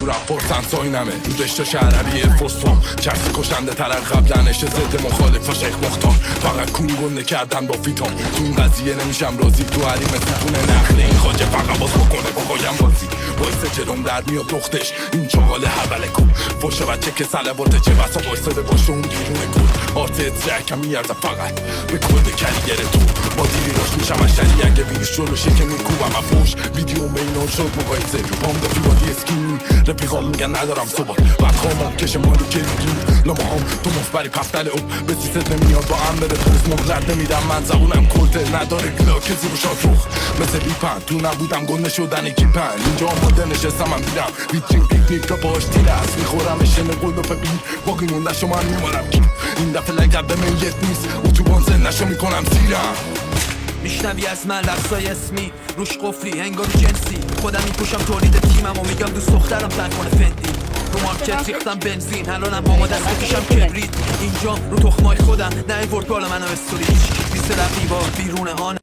رفت پرسن ساینمه رو دشت شهربی فسفام کسی کشنده تر قبلنش ضد مخالف و شیخ مختار فقط کونگنده کردن با فیتام تو این قضیه نمیشم راضی تو حریم ستون نخل این خاجه فقط باز بکنه باقایم بازی باعث جلوم در میاد دختش این چاقال حبله کن فشه بچه که سلواته چه بسا بایستده باشه اون گیرون گل آرتت زرکم میارزه فقط به کلده کریگر تو با دیری راش میشم اشتری اگه ویش جلوشه که میکوبم افوش ویدیو مینان شد مقایسه بام دفی بادی اسکین رفیقام میگن ندارم صبات بعد خوامم کشه مالو کلیگی لما هم تو مفبری پفتل او به سیست نمیاد با هم بره درست مغلط نمیدم من زبونم کلته نداره گلاکه زیر و شاکروخ مثل بیپن تو نبودم گنده شدن کیپن اینجا آماده نشستم من بیرم ویترین پیکنیک باش تیره هست میخورم اشن قلب بیر باقی مونده شما من میمارم گیر این دفعه لگرده من یت نیست اتوبان زندشو میکنم زیرم میشنوی از من لفظای اسمی روش قفلی انگار جنسی خودم میپوشم تولید تیمم و میگم دوست دخترم تنکنه فندی رو مارکت ریختم بنزین الانم با ما دست بکشم کبریت اینجا رو تخمای خودم نه ورد بالا منو استوری بیست رقیبا بیرونه ها